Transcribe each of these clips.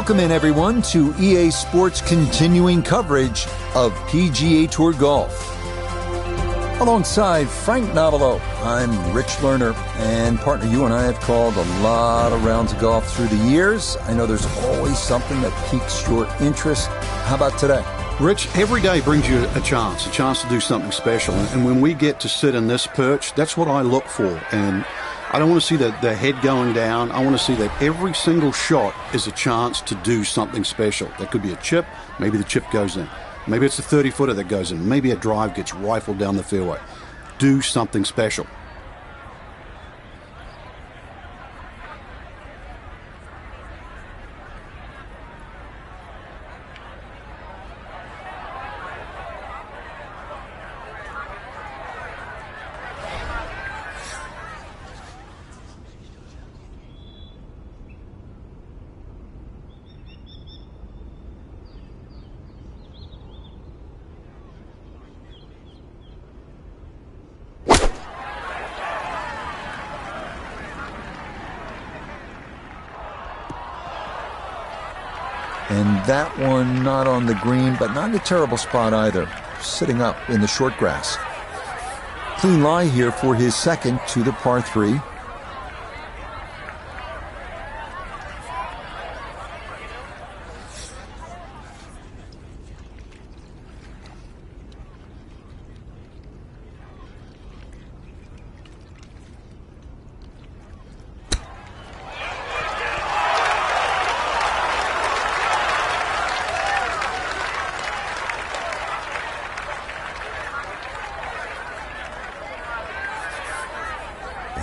Welcome in, everyone, to EA Sports' continuing coverage of PGA Tour Golf. Alongside Frank Novelo, I'm Rich Lerner, and partner, you and I have called a lot of rounds of golf through the years. I know there's always something that piques your interest. How about today? Rich, every day brings you a chance to do something special. And when we get to sit in this perch, that's what I look for. And I don't want to see the head going down. I want to see that every single shot is a chance to do something special. That could be a chip. Maybe the chip goes in. Maybe it's a 30-footer that goes in. Maybe a drive gets rifled down the fairway. Do something special. And that one not on the green, but not in a terrible spot either. Sitting up in the short grass. Clean lie here for his second to the par 3.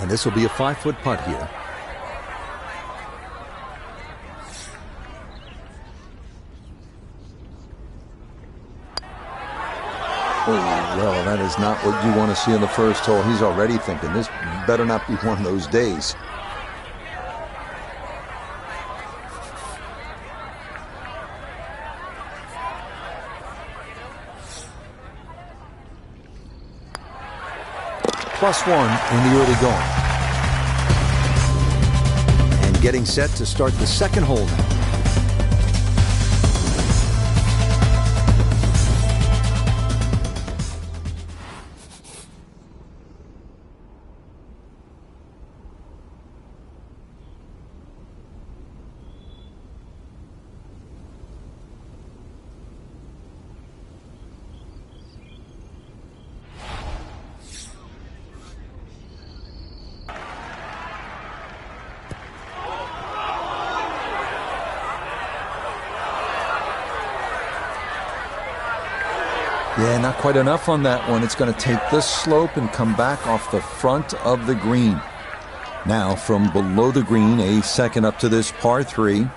And this will be a 5-foot putt here. Oh, well, that is not what you want to see on the first hole. He's already thinking this better not be one of those days. +1 in the early going. And getting set to start the second hole now. Yeah, not quite enough on that one. It's going to take this slope and come back off the front of the green. Now, from below the green, a second up to this par 3.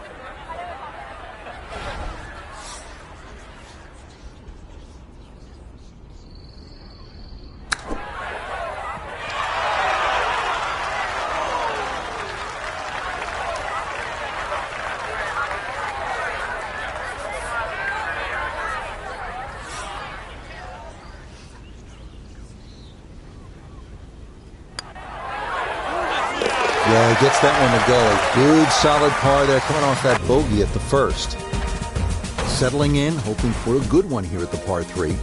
Yeah, he gets that one to go. Good solid par there, coming off that bogey at the first. Settling in, hoping for a good one here at the par 3.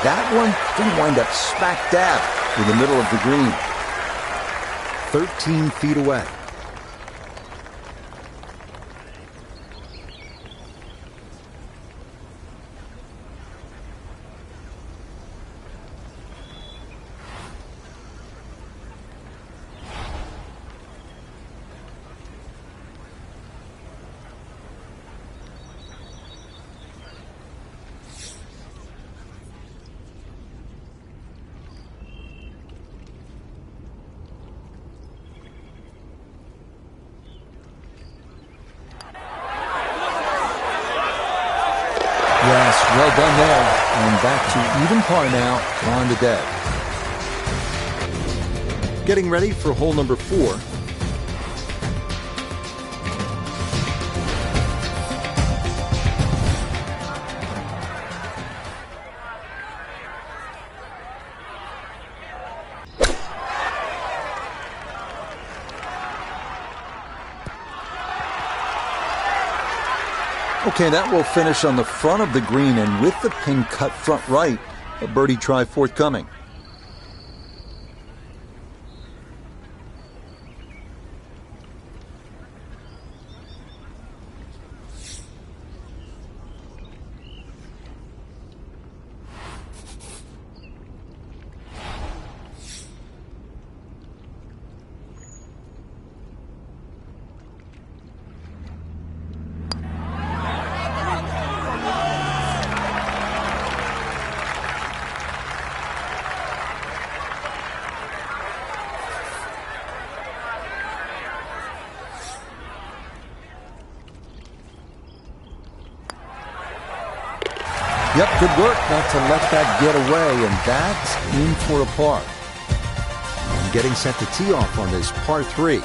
That one going to wind up smack dab in the middle of the green. 13 feet away. Well done there. And back to even par now on the day. Getting ready for hole number 4. Okay, that will finish on the front of the green, and with the pin cut front right, a birdie try forthcoming. Yep, good work not to let that get away, and that's in for a par. And getting set to tee off on this par 3.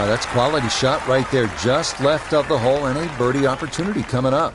That's quality shot right there, just left of the hole, and a birdie opportunity coming up.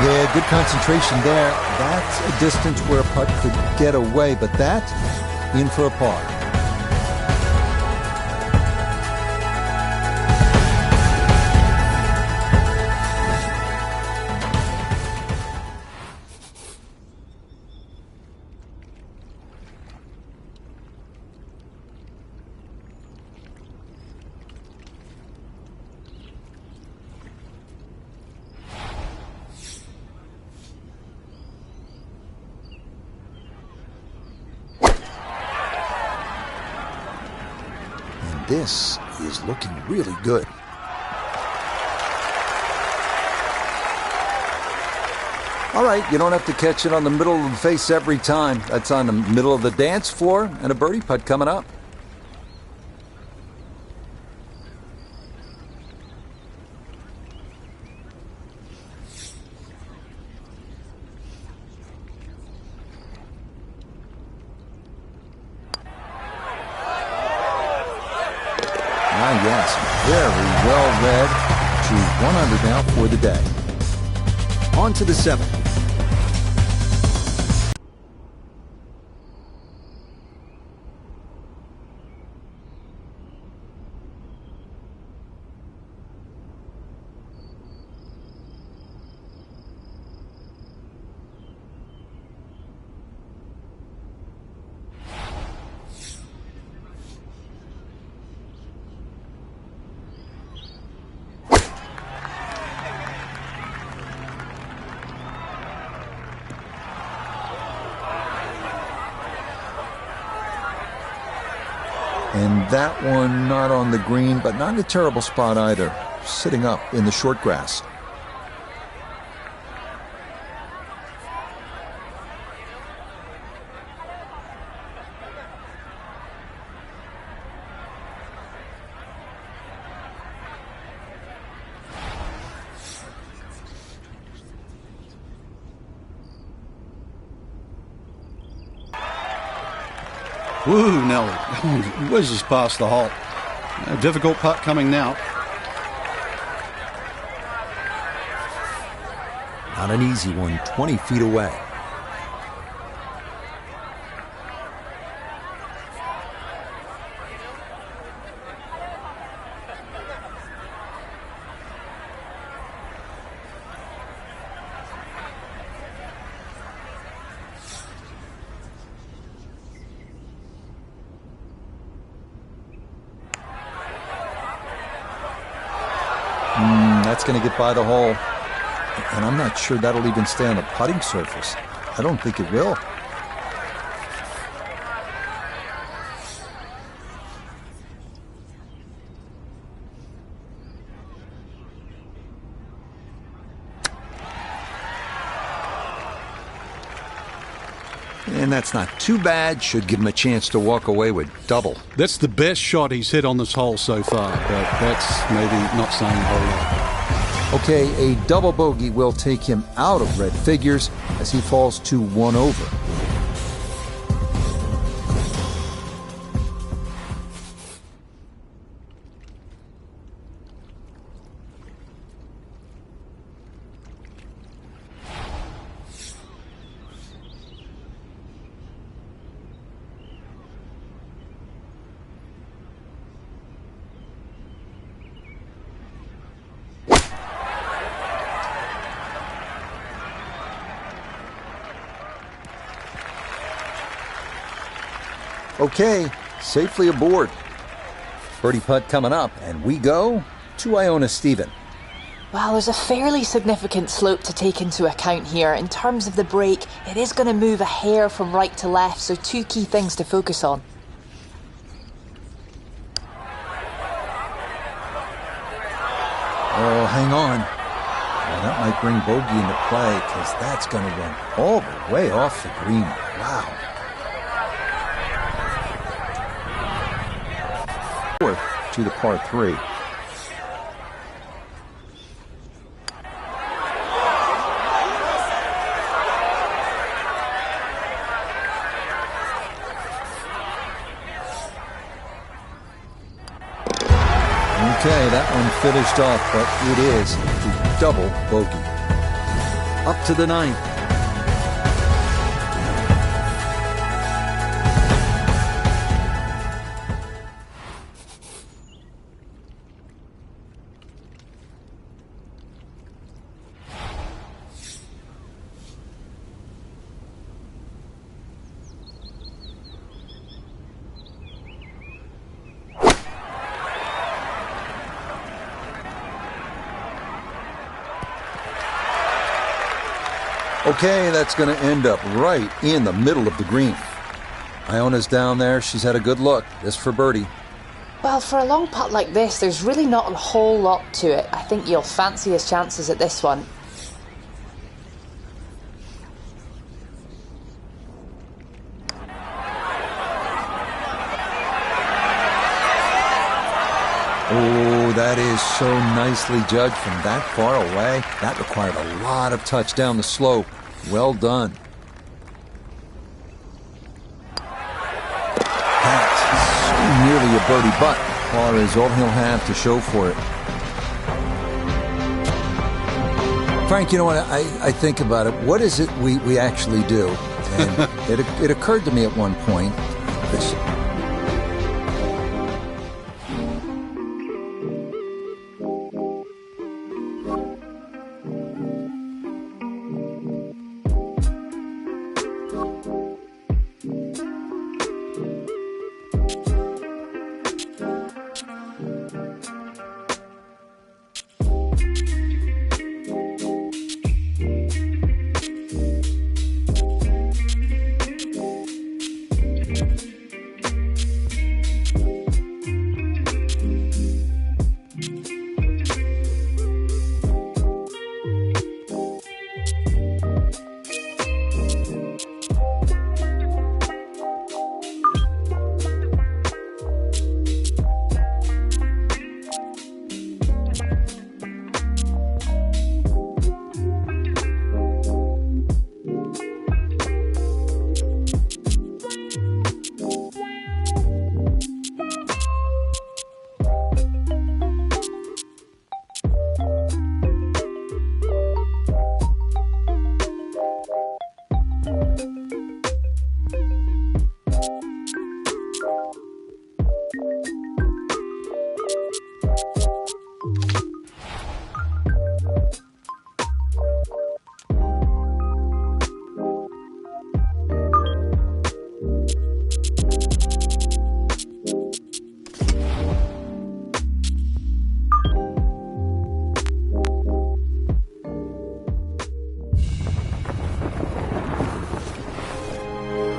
Yeah, good concentration there. That's a distance where a putt could get away, but that in for a par. This is looking really good. All right, you don't have to catch it on the middle of the face every time. That's on the middle of the dance floor, and a birdie putt coming up. Yes, very well read. To 100 now for the day. On to the 7th. And that one not on the green, but not in a terrible spot either. Sitting up in the short grass. Woo, Nelly. Whizzes past the hole. A difficult putt coming now. Not an easy one, 20 feet away. That's going to get by the hole. And I'm not sure that'll even stay on the putting surface. I don't think it will. And that's not too bad. Should give him a chance to walk away with double. That's the best shot he's hit on this hole so far, but that's maybe not saying a whole lot. Okay, a double bogey will take him out of red figures as he falls to 1 over. Okay, safely aboard. Birdie putt coming up, and we go to Iona Stephen. Well, there's a fairly significant slope to take into account here. In terms of the break, it is going to move a hair from right to left, so 2 key things to focus on. Oh, hang on. Well, that might bring bogey into play, because that's going to run all the way off the green. Wow. To the par 3. Okay, that one finished off, but it is the double bogey. Up to the 9th. Okay, that's going to end up right in the middle of the green. Iona's down there. She's had a good look. This for birdie. Well, for a long putt like this, there's really not a whole lot to it. I think you'll fancy his chances at this one. Oh, that is so nicely judged from that far away. That required a lot of touch down the slope. Well done. That's so nearly a birdie, but par is all he'll have to show for it. Frank, you know what? I think about it. What is it we actually do? And it occurred to me at one point. This,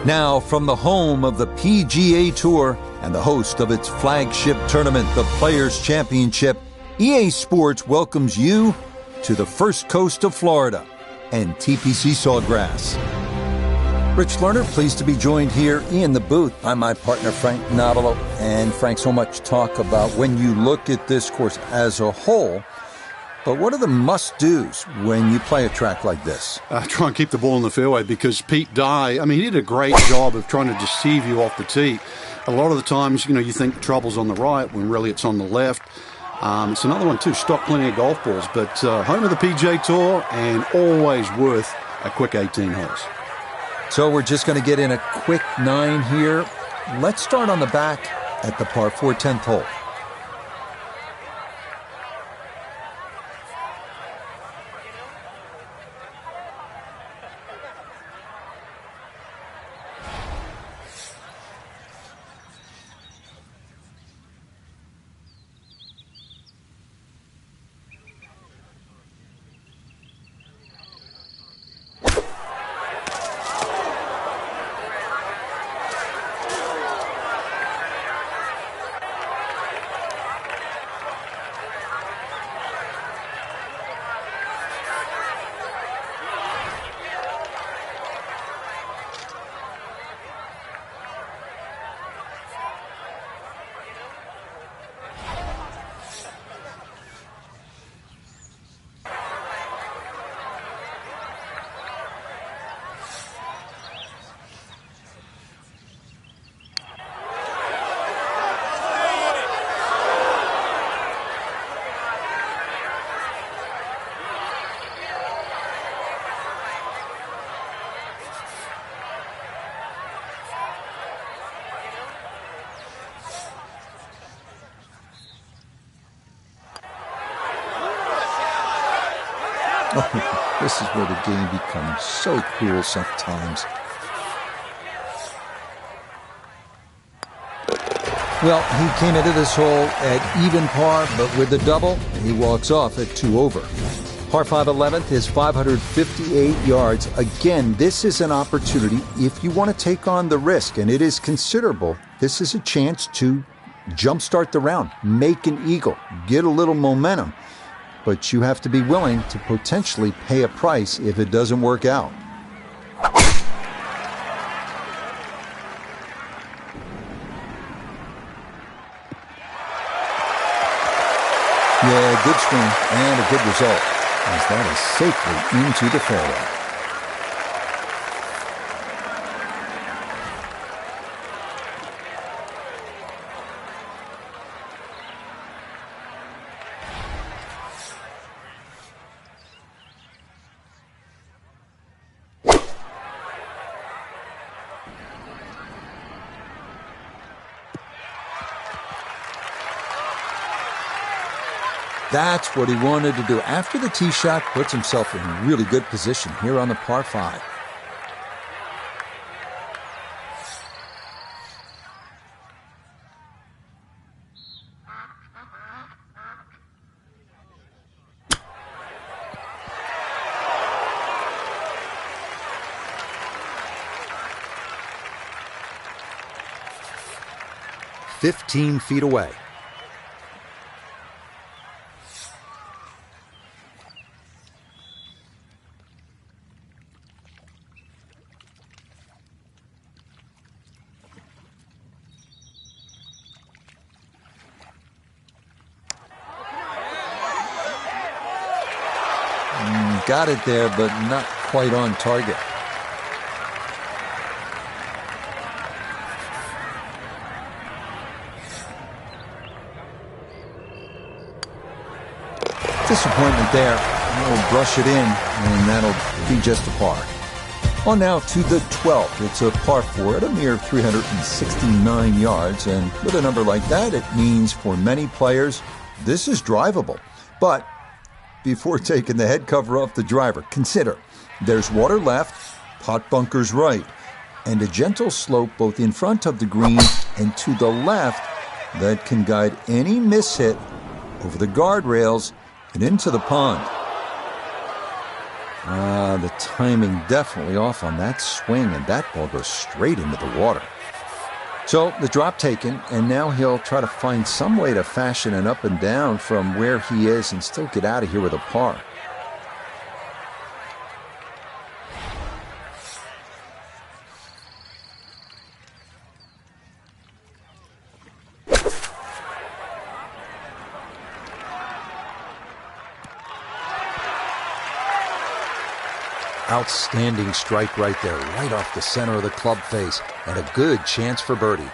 Now, from the home of the PGA Tour and the host of its flagship tournament, the Players' Championship, EA Sports welcomes you to the first coast of Florida and TPC Sawgrass. Rich Lerner, pleased to be joined here in the booth by my partner, Frank Navalo. And Frank, so much talk about when you look at this course as a whole, but what are the must-dos when you play a track like this? Try and keep the ball in the fairway, because Pete Dye, he did a great job of trying to deceive you off the tee. A lot of the times, you think trouble's on the right when really it's on the left. It's another one too, stock plenty of golf balls, but home of the PGA Tour and always worth a quick 18 holes. So we're just going to get in a quick 9 here. Let's start on the back at the par 4 10th hole. Oh, this is where the game becomes so cool sometimes. Well, he came into this hole at even par, but with the double, he walks off at 2 over. Par 5 11th is 558 yards. Again, this is an opportunity if you want to take on the risk, and it is considerable. This is a chance to jumpstart the round, make an eagle, get a little momentum. But you have to be willing to potentially pay a price if it doesn't work out. Yeah, good swing and a good result, as that is safely into the fairway. That's what he wanted to do. After the tee shot, puts himself in really good position here on the par 5. "15 feet away." Got it there, but not quite on target. Disappointment there. He'll brush it in, and that'll be just a par. On now to the 12th. It's a par 4 at a mere 369 yards, and with a number like that, it means for many players, this is drivable. But before taking the head cover off the driver, consider there's water left, pot bunkers right, and a gentle slope both in front of the green and to the left that can guide any mishit over the guardrails and into the pond. The timing definitely off on that swing, and that ball goes straight into the water. So the drop taken, and now he'll try to find some way to fashion an up and down from where he is and still get out of here with a par. Outstanding strike right there, right off the center of the club face, and a good chance for birdie.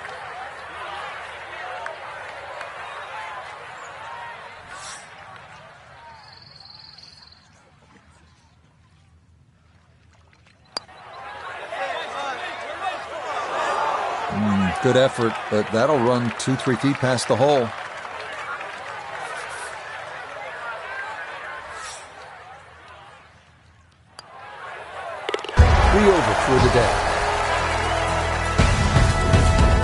Good effort, but that'll run 2-3 feet past the hole. Over for the day.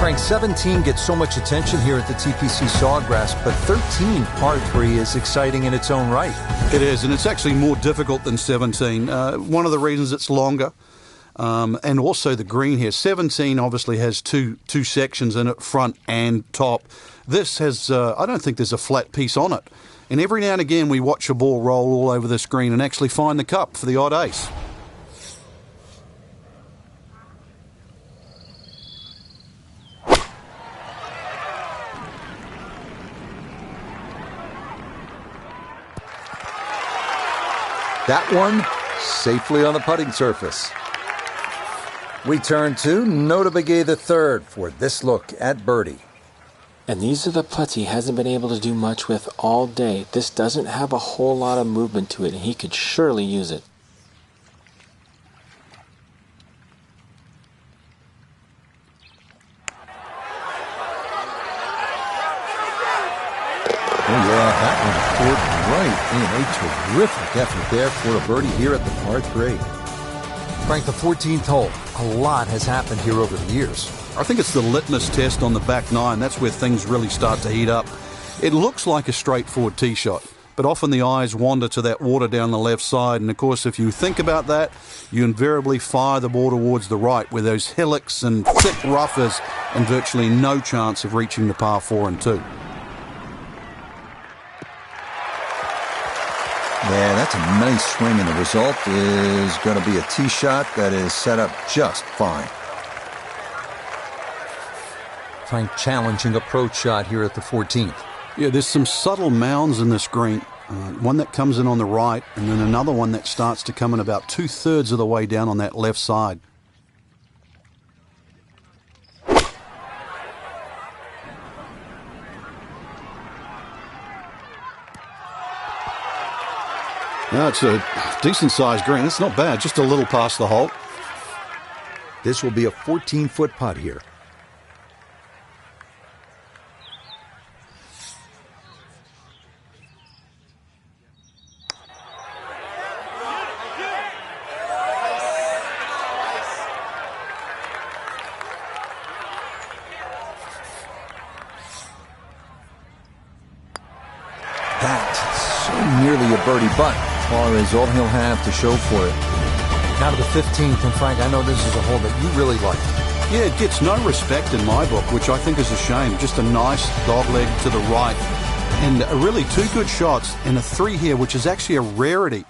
Frank, 17 gets so much attention here at the TPC Sawgrass, but 13 par 3 is exciting in its own right. It is, and it's actually more difficult than 17. One of the reasons it's longer, and also the green here. 17 obviously has two sections in it, front and top. This has, I don't think there's a flat piece on it. And every now and again we watch a ball roll all over this green and actually find the cup for the odd ace. That one safely on the putting surface. We turn to Nota Begay III for this look at birdie. And these are the putts he hasn't been able to do much with all day. This doesn't have a whole lot of movement to it, and he could surely use it. Oh yeah, that one poured right in. A terrific effort there for a birdie here at the par 3. Frank, the 14th hole. A lot has happened here over the years. I think it's the litmus test on the back nine. That's where things really start to heat up. It looks like a straightforward tee shot, but often the eyes wander to that water down the left side. And of course, if you think about that, you invariably fire the ball towards the right, where those hillocks and thick rough is, and virtually no chance of reaching the par 4 and 2. Yeah, that's a nice swing, and the result is going to be a tee shot that is set up just fine. Frank, challenging approach shot here at the 14th. Yeah, there's some subtle mounds in this green. One that comes in on the right, and then another one that starts to come in about 2/3 of the way down on that left side. No, it's a decent-sized green. It's not bad, just a little past the hole. This will be a 14-foot putt here. That's so nearly a birdie putt. Par is all he'll have to show for it. Now to the 15th, and Frank, I know this is a hole that you really like. Yeah, it gets no respect in my book, which I think is a shame. Just a nice dogleg to the right. And really 2 good shots and a 3 here, which is actually a rarity.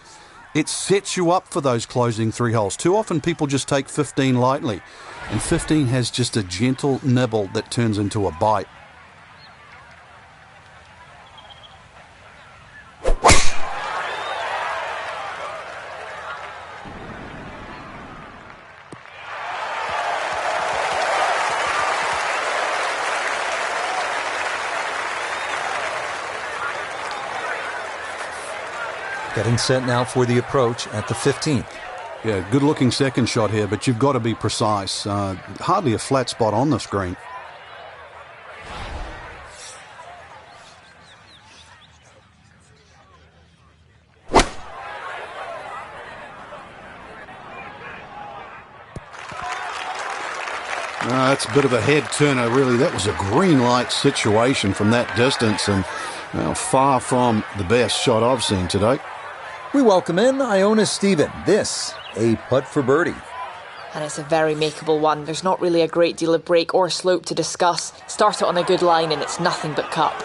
It sets you up for those closing 3 holes. Too often people just take 15 lightly. And 15 has just a gentle nibble that turns into a bite. Getting set now for the approach at the 15th. Yeah, good-looking second shot here, but you've got to be precise. Hardly a flat spot on this green. That's a bit of a head turner, really. That was a green light situation from that distance, and well, far from the best shot I've seen today. We welcome in Iona Stephen. This, a putt for birdie. And it's a very makeable one. There's not really a great deal of break or slope to discuss. Start it on a good line and it's nothing but cup.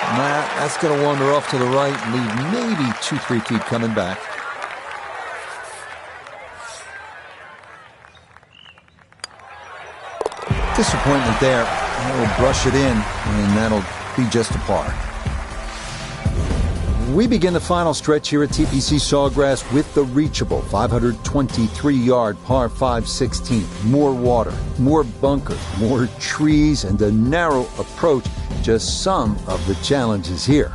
That's going to wander off to the right and leave maybe 2-3 feet coming back. Disappointment there. We'll brush it in, and that'll be just a par. We begin the final stretch here at TPC Sawgrass with the reachable 523-yard par 5 16th. More water, more bunkers, more trees, and a narrow approach. Just some of the challenges here.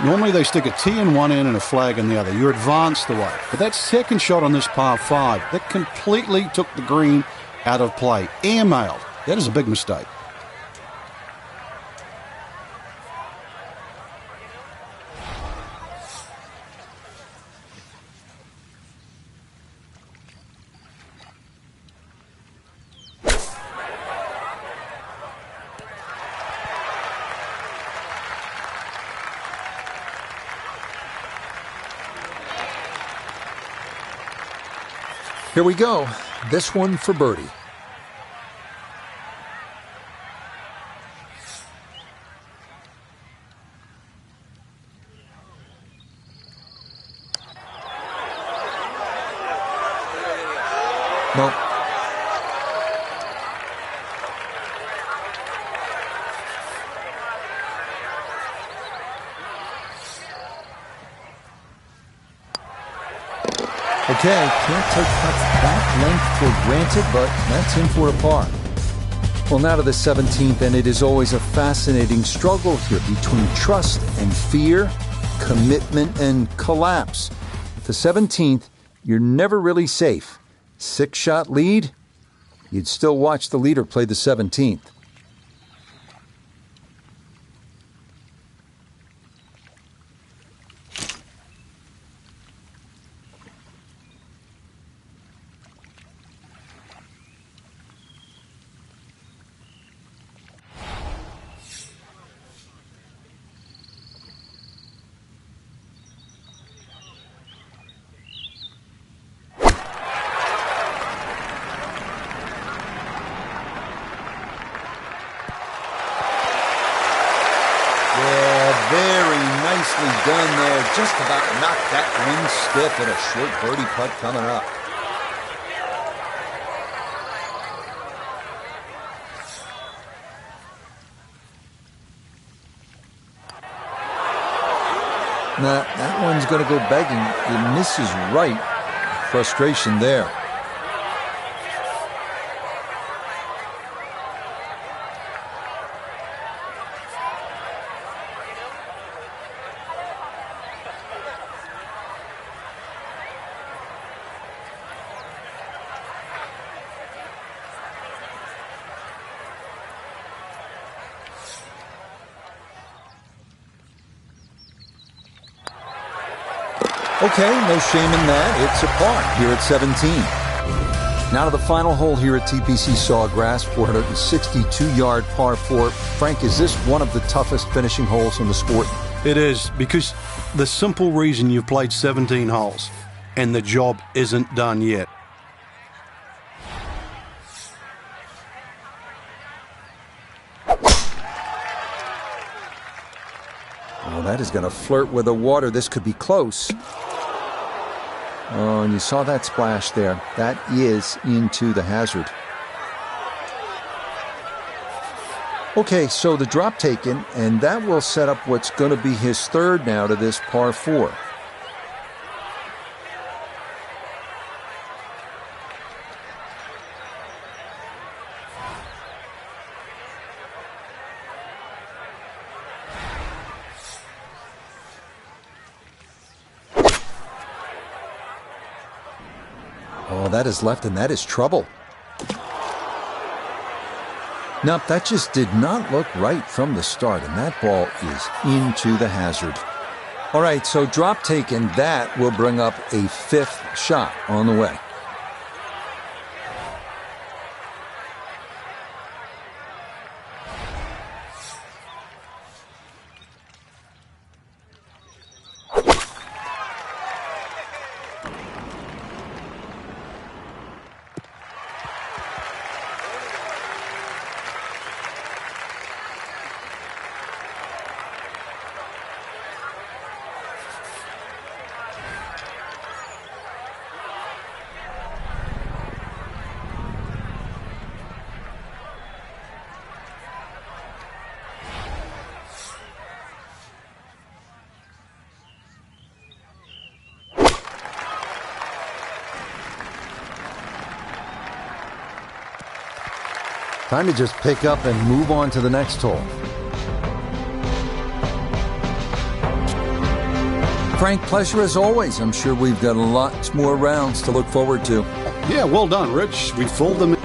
Normally they stick a tee in one end and a flag in the other. You're advanced the way. But that second shot on this par 5, that completely took the green out of play. Airmailed. That is a big mistake. Here we go. This one for birdie. Nope. Okay, can't take putts that length for granted, but that's in for a par. Well, now to the 17th, and it is always a fascinating struggle here between trust and fear, commitment and collapse. At the 17th, you're never really safe. 6-shot lead, you'd still watch the leader play the 17th. Done there, just about knocked that one stiff and a short birdie putt coming up. Now, that one's going to go begging. It misses right. Frustration there. Okay, no shame in that. It's a par here at 17. Now to the final hole here at TPC Sawgrass, 462-yard par 4. Frank, is this one of the toughest finishing holes in the sport? It is, because the simple reason you've played 17 holes and the job isn't done yet. Oh, that is going to flirt with the water. This could be close. Oh, and you saw that splash there. That is into the hazard. Okay, so the drop taken, and that will set up what's going to be his third now to this par 4. Oh, that is left, and that is trouble. Nope, that just did not look right from the start, and that ball is into the hazard. All right, so drop taken, that will bring up a 5th shot on the way. Time to just pick up and move on to the next hole. Frank, pleasure as always. I'm sure we've got lots more rounds to look forward to. Yeah, well done, Rich. We fooled them.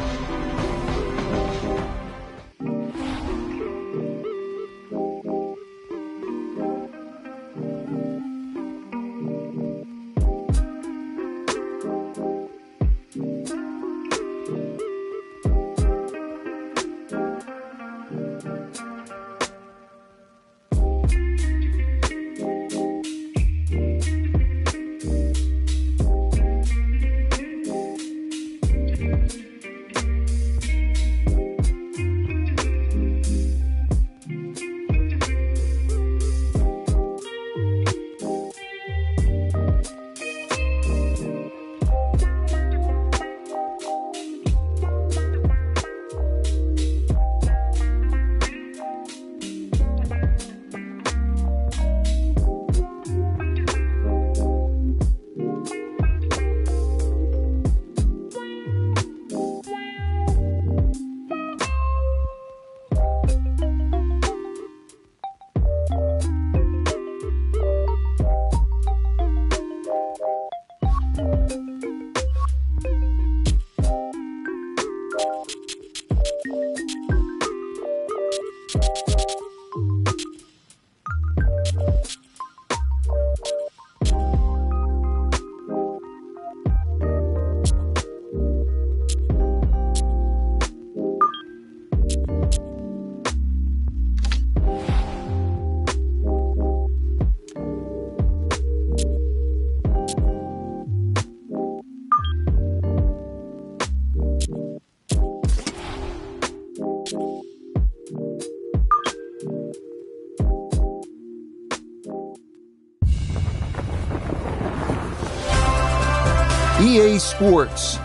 EA Sports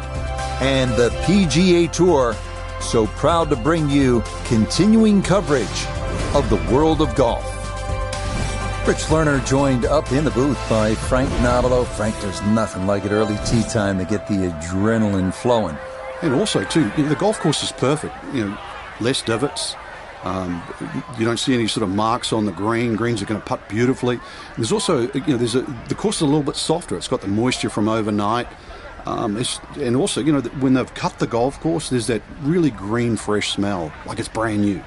and the PGA Tour so proud to bring you continuing coverage of the world of golf. Rich Lerner joined up in the booth by Frank Nobilo. Frank, there's nothing like it early tee time to get the adrenaline flowing. And also, too, the golf course is perfect. Less divots. You don't see any sort of marks on the green. Greens are going to putt beautifully. There's also, the course is a little bit softer. It's got the moisture from overnight. And also, when they've cut the golf course, there's that really green, fresh smell, like it's brand new.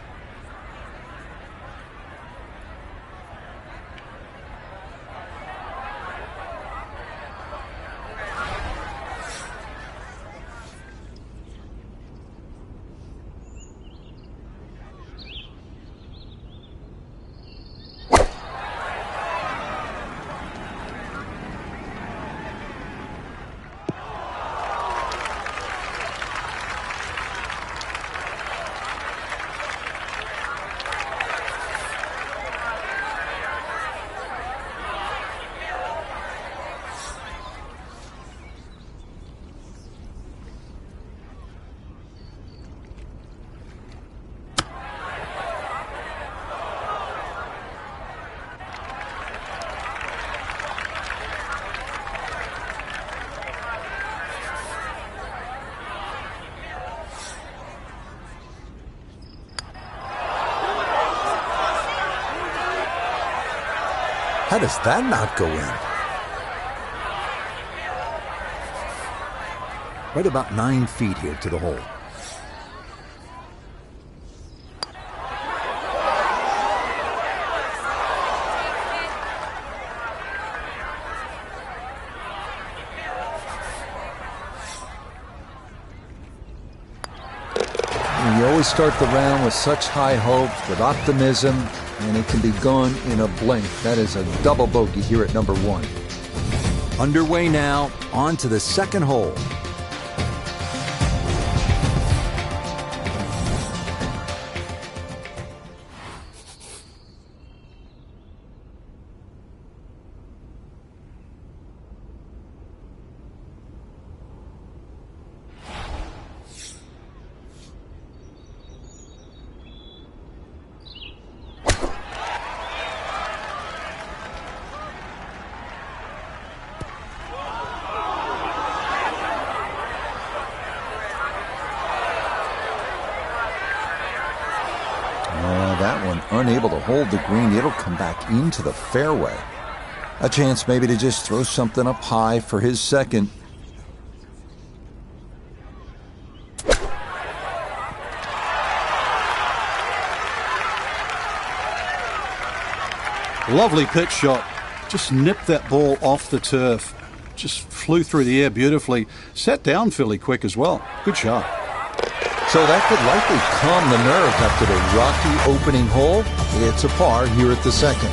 How does that not go in? Right about 9 feet here to the hole. You always start the round with such high hope, with optimism, and it can be gone in a blink. That is a double bogey here at number 1. Underway now, on to the second hole. That one unable to hold the green. It'll come back into the fairway. A chance maybe to just throw something up high for his second. Lovely pitch shot. Just nipped that ball off the turf. Just flew through the air beautifully. Sat down fairly quick as well. Good shot. So that could likely calm the nerves after the rocky opening hole. It's a par here at the second.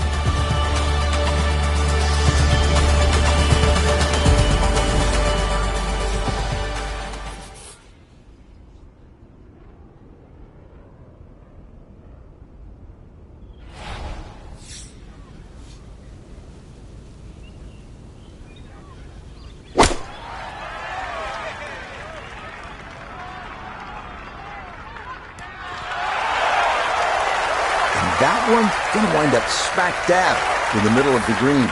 That one going to wind up smack dab in the middle of the green.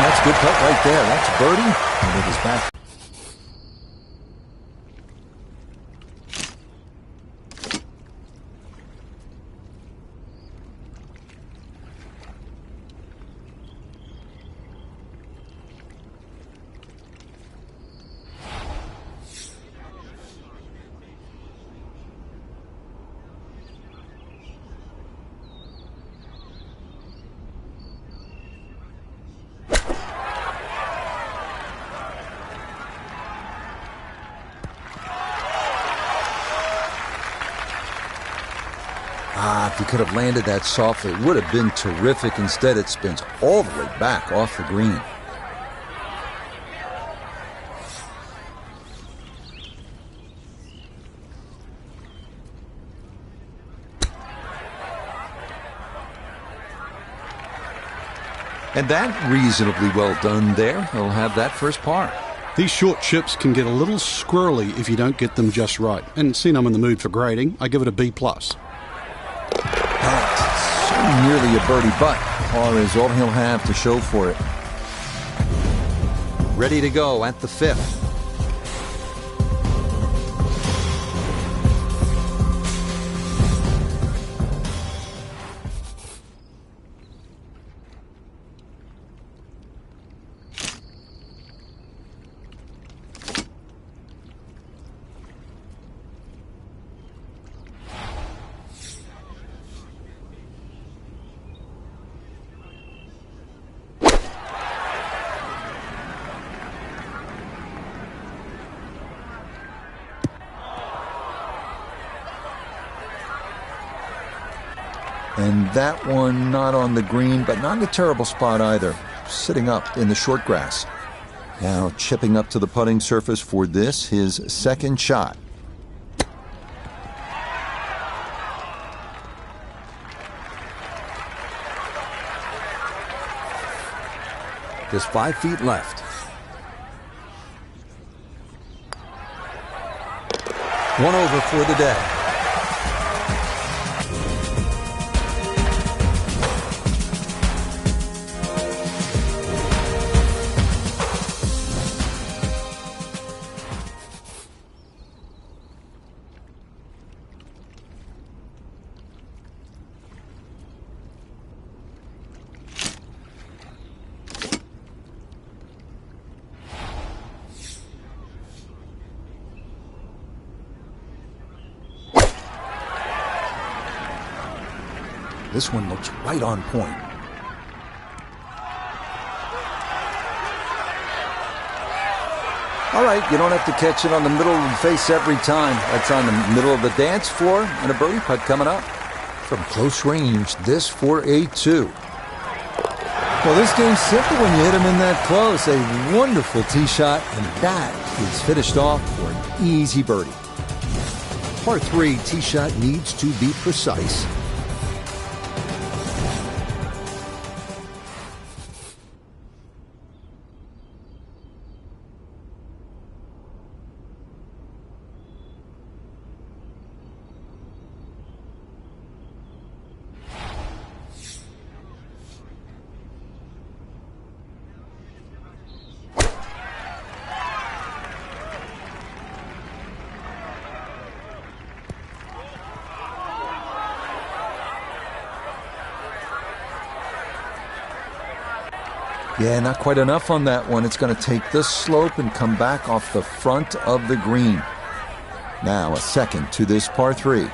That's a good putt right there. That's birdie, and it is back. If he could have landed that softly, it would have been terrific. Instead, it spins all the way back off the green. And that reasonably well done there. He'll have that first par. These short chips can get a little squirrely if you don't get them just right. And seeing I'm in the mood for grading, I give it a B+. Nearly a birdie, but par is all he'll have to show for it. Ready to go at the 5th. And that one not on the green, but not in a terrible spot either. Sitting up in the short grass. Now chipping up to the putting surface for this, his second shot. Just 5 feet left. One over for the day. This one looks right on point. All right, you don't have to catch it on the middle of the face every time. That's on the middle of the dance floor, and a birdie putt coming up. From close range, this for a 2. Well, this game's simple when you hit him in that close. A wonderful tee shot, and that is finished off for an easy birdie. Par 3 tee shot needs to be precise. Yeah, not quite enough on that one. It's going to take this slope and come back off the front of the green. Now a second to this par 3.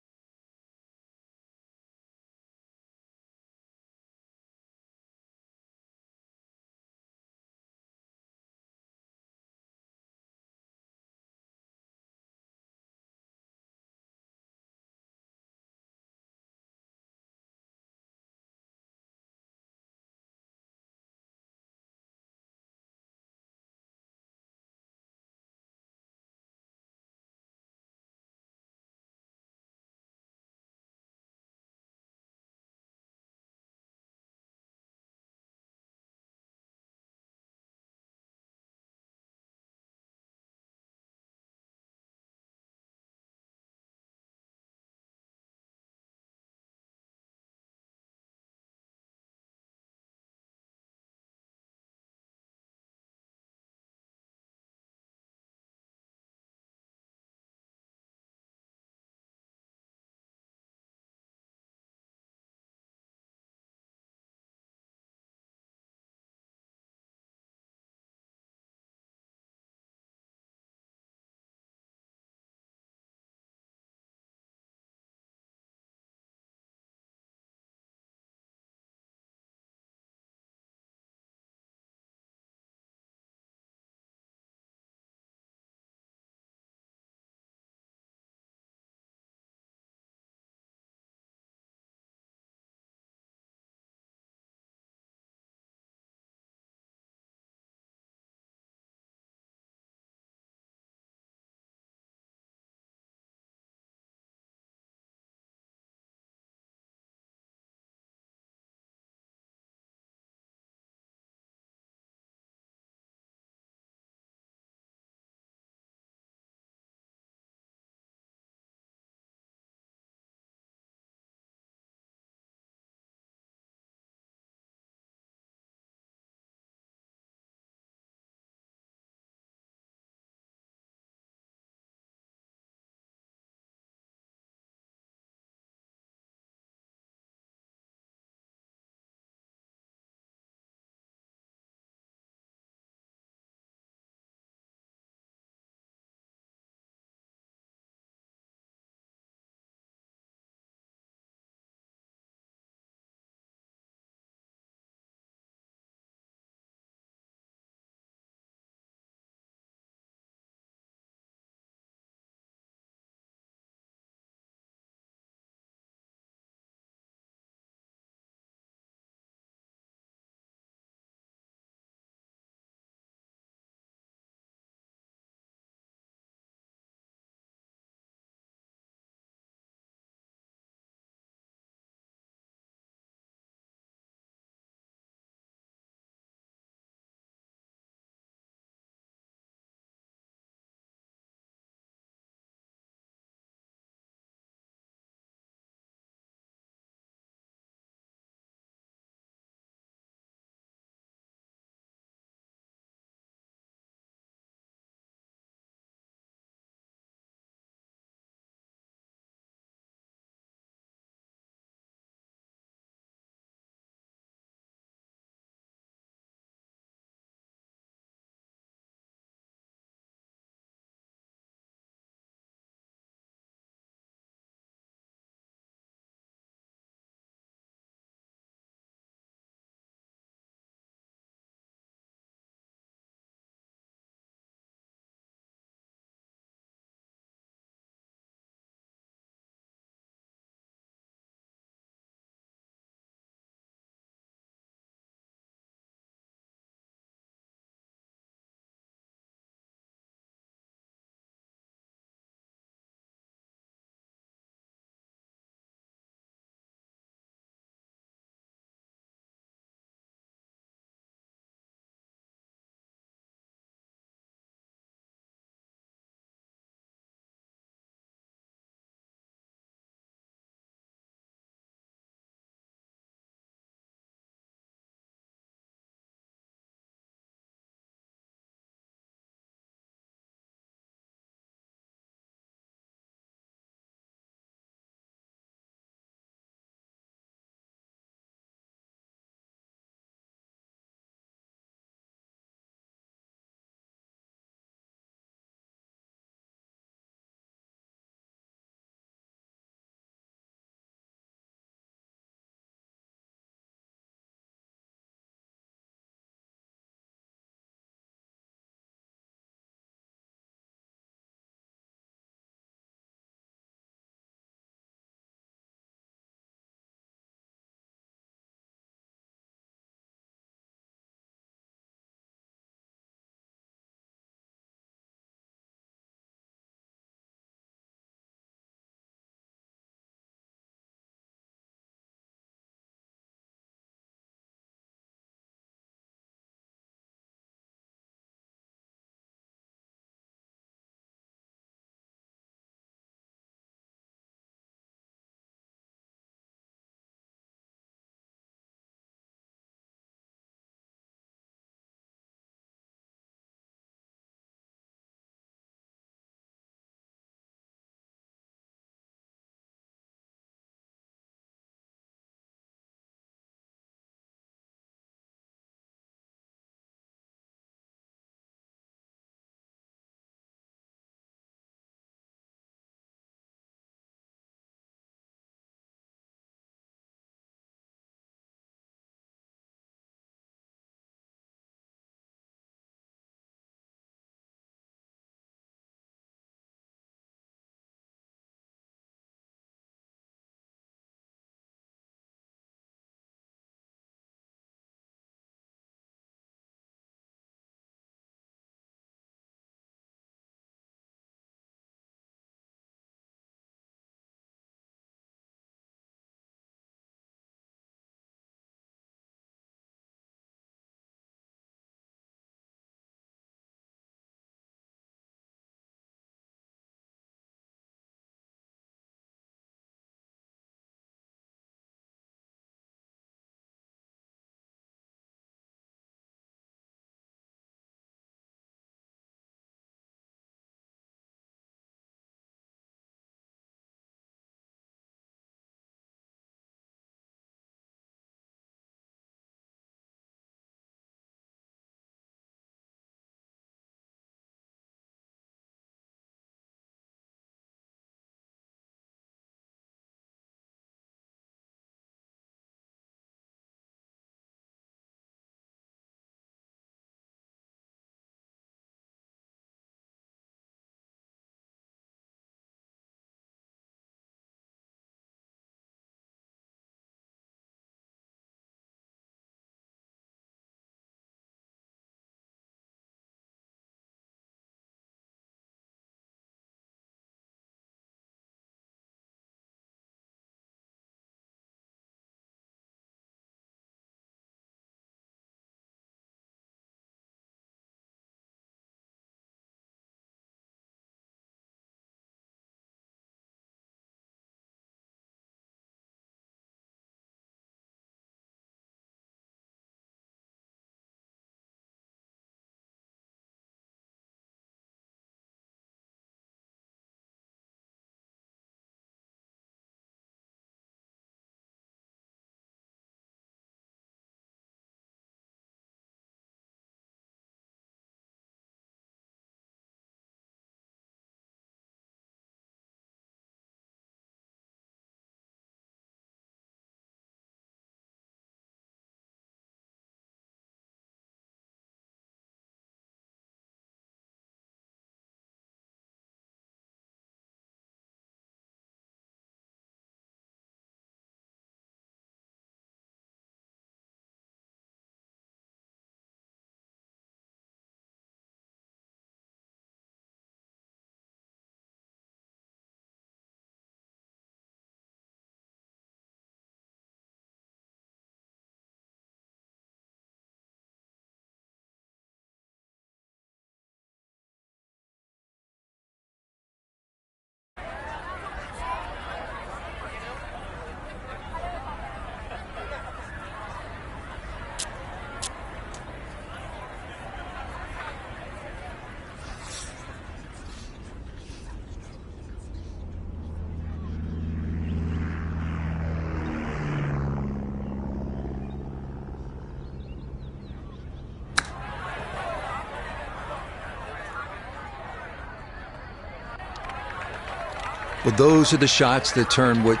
But those are the shots that turn what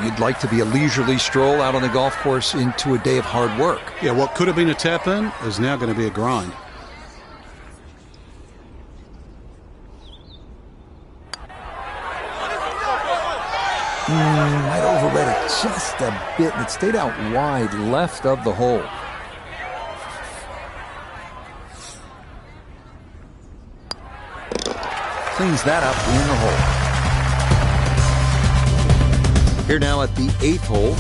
you'd like to be a leisurely stroll out on the golf course into a day of hard work. Yeah, what could have been a tap-in is now going to be a grind. Might overread it just a bit. It stayed out wide left of the hole. Cleans that up in the hole. Here now at the 8th hole.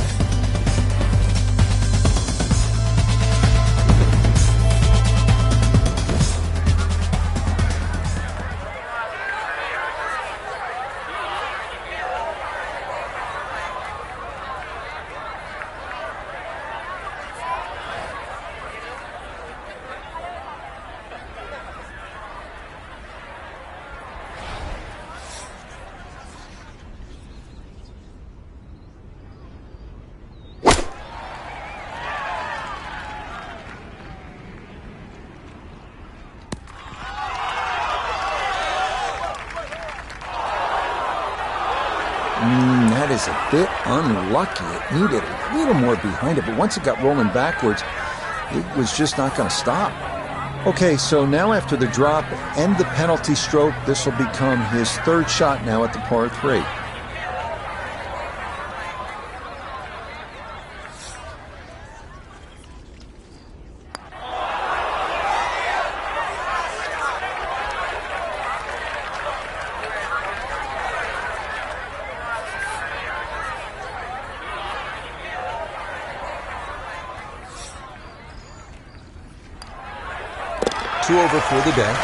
That is a bit unlucky. It needed a little more behind it, but once it got rolling backwards, it was just not going to stop. Okay, so now after the drop and the penalty stroke, this will become his 3rd shot now at the par 3. Two over for the day.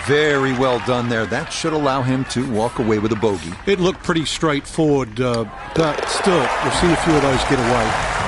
Very well done there. That should allow him to walk away with a bogey. It looked pretty straightforward, but still, we've seen a few of those get away.